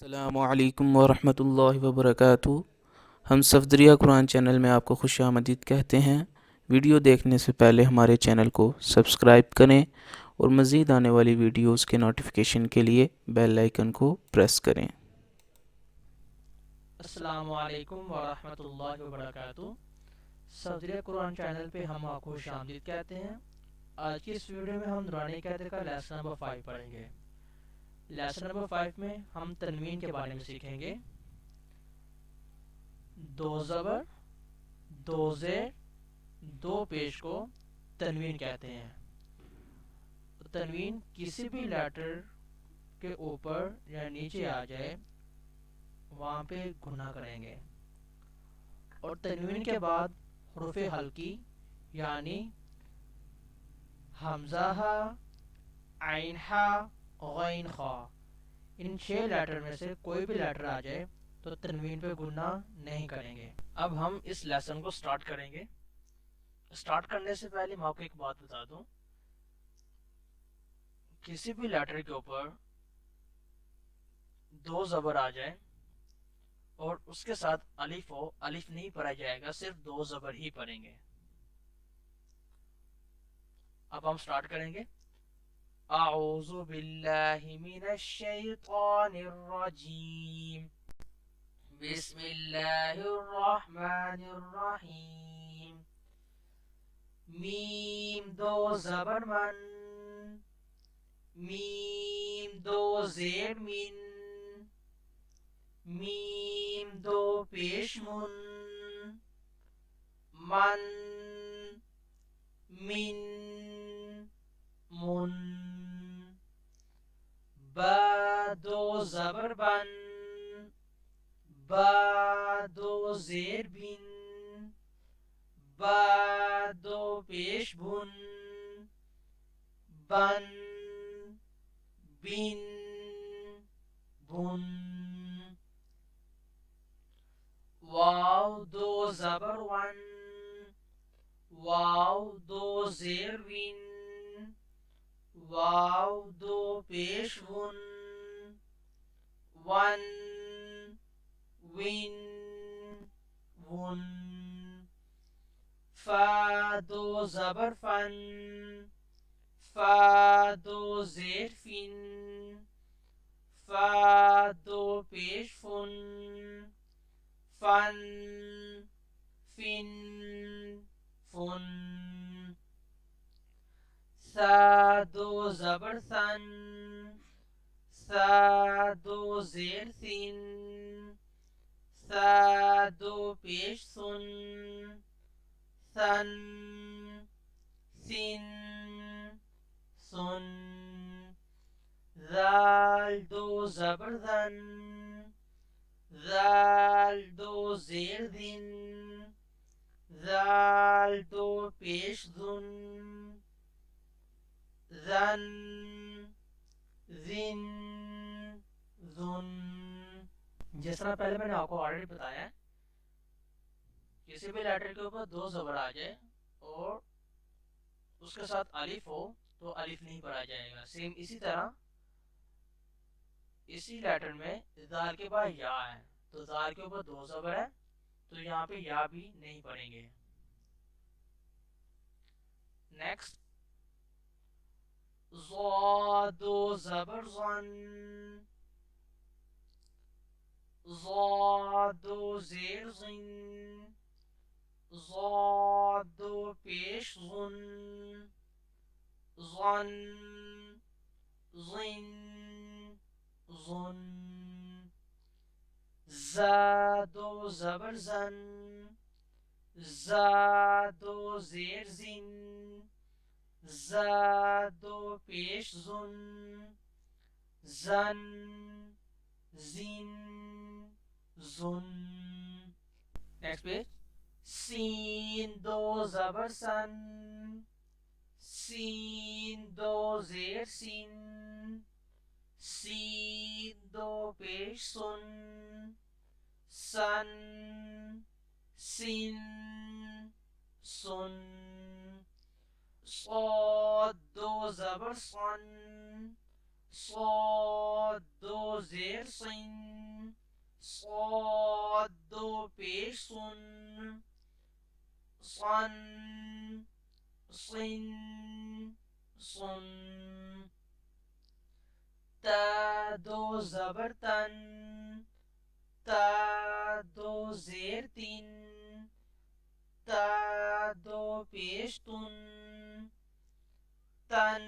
السلام علیکم ورحمۃ اللہ وبرکاتہ۔ ہم صفدریہ قرآن چینل میں آپ کو خوش آمدید کہتے ہیں۔ ویڈیو دیکھنے سے پہلے ہمارے چینل کو سبسکرائب کریں اور مزید آنے والی ویڈیوز کے نوٹیفیکیشن کے لیے بیل آئیکن کو پریس کریں۔ السلام علیکم ورحمۃ اللہ وبرکاتہ۔ صفدریہ قرآن چینل پہ ہم آپ کو خوش آمدید کہتے ہیں۔ آج کی اس ویڈیو میں ہم نورانی قاعدے کا لیسن نمبر 5 پڑھیں گے۔ لیسن نمبر 5 میں ہم تنوین کے بارے میں سیکھیں گے۔ دو زبر، دو زیر، دو پیش کو تنوین کہتے ہیں۔ تنوین کسی بھی لیٹر کے اوپر یا نیچے آ جائے وہاں پہ گنا کریں گے، اور تنوین کے بعد حروف ہلکی یعنی حمزہ ہا، عین ہا، غین خا، ان 6 لیٹر میں سے کوئی بھی لیٹر آ جائے تو تنوین پہ گنا نہیں کریں گے۔ اب ہم اس لیسن کو سٹارٹ کریں گے۔ سٹارٹ کرنے سے پہلے میں آپ کو ایک بات بتا دوں، کسی بھی لیٹر کے اوپر دو زبر آ جائے اور اس کے ساتھ الف ہو، الف نہیں پڑھا جائے گا، صرف دو زبر ہی پڑھیں گے۔ اب ہم سٹارٹ کریں گے۔ اعوذ باللہ من الشیطان الرجیم، بسم اللہ الرحمن الرحیم۔ میم دو زبر من، میم دو زیر من، میم دو پیش من، من، من، من۔ با دو زبر بن، با دو زیر بن، با دو پیش بن، بن، بن، بن۔ واو دو زبر ون، واو دو زیر ون، واو دو پیش ون، ون، ون، ون۔ فا دو زبر فن، فا دو زیر فن، فا دو پیش فن، فن، فن، فن۔ ثا دو زبر ثن، ثا دو زیر ثن، ثا دو پیش ثن، ثن، ثن، ثن۔ ذال دو زبر ذن، ذال دو زیر ذن، ذال دو پیش ذن، ذن، ذن، ذن۔ جس طرح پہلے میں نے آپ کو آلریڈی بتایا ہے، کسی بھی لیٹر کے اوپر دو زبر آ جائے اور اس کے ساتھ الف ہو تو الف نہیں پڑھا جائے گا۔ سیم اسی طرح اسی لیٹر میں ذال کے بعد یا ہے تو ذال کے اوپر دو زبر ہے تو یہاں پہ یا بھی نہیں پڑھیں گے۔ نیکسٹ، ضا دو زبر ظن، ضا دو زیر ظن، ضا دو پیش ظن، ظن، ظن، ظن۔ زا دو زبر زن، زا دو زیر زن، زا دو پیش زن، زن، زن، زن۔ Next page. سین دو زبر سن، سین دو زیر سین، سین دو پیش سن، سن، سن، سن۔ صاد دو زبر صن، صاد دو زیر سین صاد دو پیش سن صن صن صن تا دو زبر تن تا دو زیر تین تا دو پیش تن تن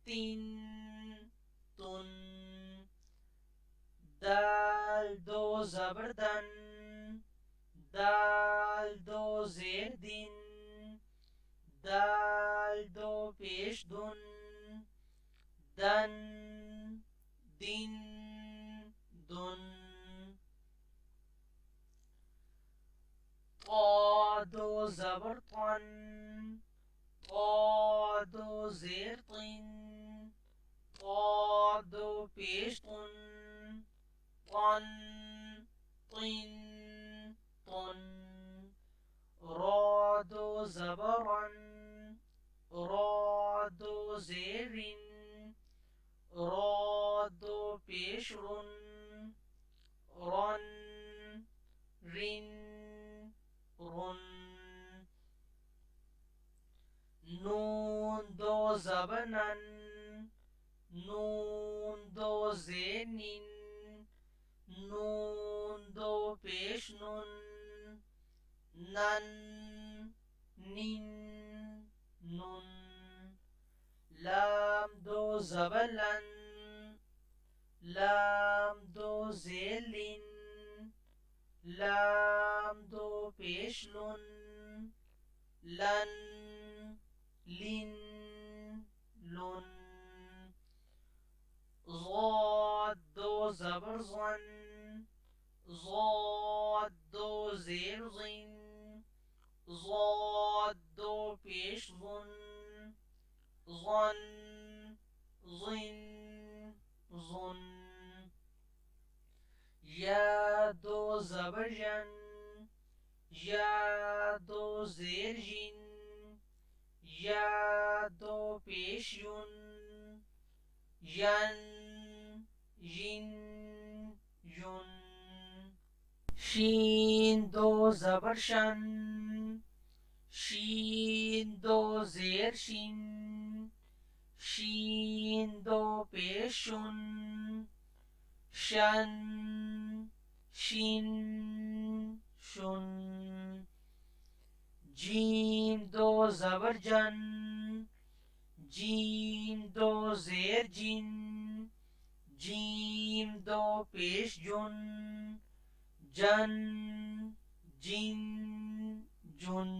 تین تن دال دو زبر دن دال دو زیر دین دال دو پیش دن دن دین دن طا دو زبر طن طا دو زیر طین طا دو پیش طن طن طین طن را دو زبرن را دو زیرین را دو پیش رن رن رین رن نون دو زبنن نون دو زینین نون دو پیش نون نن نین نن لام دو زبلن لام دو زیلین لام دو پیش لن لن لین لن ضاد دو زبر ظن ضاد دو زیر ظن ضاد دو پیش ظن ظن ظن ظن یا دو زبر جن یا دو زیر جن یا دو پیش یون ین ین یون شین دو زبر شن شین دو زیر شین شین دو پیش شن شن شین شن جیم دو زبر جن جیم دو زیر جین جیم دو پیش جن جن جین جن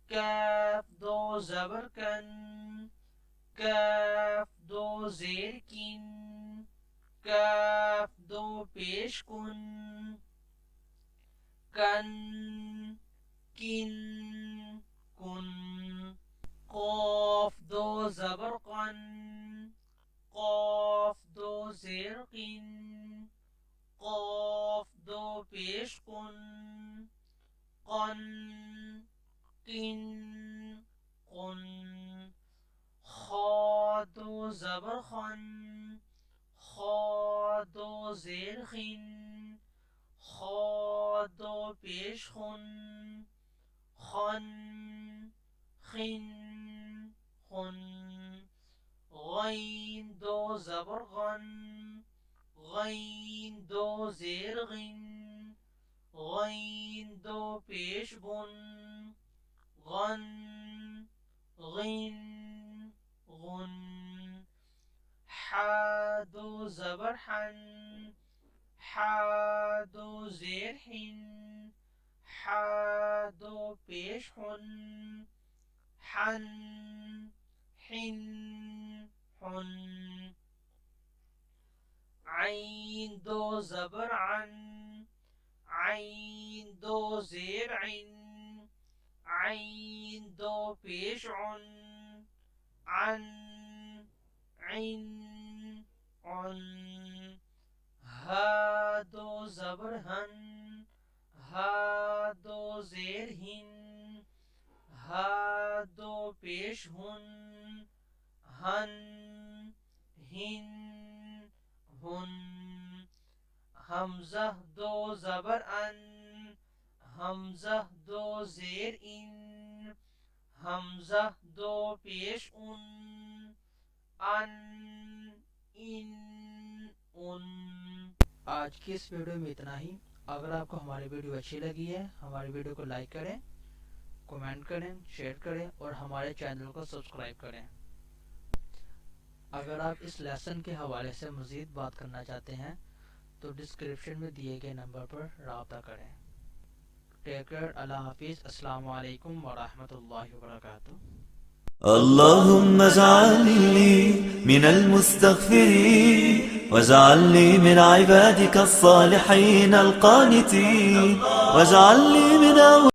کاف دو زبر کن کاف دو زیر کن کاف دو پیش کن کن کن کن قاف دو زبر قن قاف دو زیر قن قاف دو پیش کن قن قن قن خا دو زبر خن خا دو زیر خن خا دو پیش خن خن خن خن غین دو زبر غن غین دو زیر غن غین دو پیش غن غن غن غن حا دو زبر حن حا دو زیر حن حا دو پیش حن حن حن حن عین دو زبر عن عین دو زیر عن عین دو پیش عن عن عن عن ها دو زبر هن ها دو زیر هن ها دو پیش هن هن حمزہ دو زبر ان، حمزہ دو زیر ان، حمزہ دو پیش ان، ان، آج کی اس ویڈیو میں اتنا ہی۔ اگر آپ کو ہماری ویڈیو اچھی لگی ہے، ہماری ویڈیو کو لائک کریں، کمنٹ کریں، شیئر کریں اور ہمارے چینل کو سبسکرائب کریں۔ اگر آپ اس لیسن کے حوالے سے مزید بات کرنا چاہتے ہیں تو ڈسکرپشن میں دیے گئے نمبر پر رابطہ کریں۔ ٹیک کیئر، اللہ حافظ، السلام علیکم ورحمۃ اللہ وبرکاتہ۔ اللهم اجعلني من المستغفرين واجعلني من عبادك الصالحين القانتين واجعلني من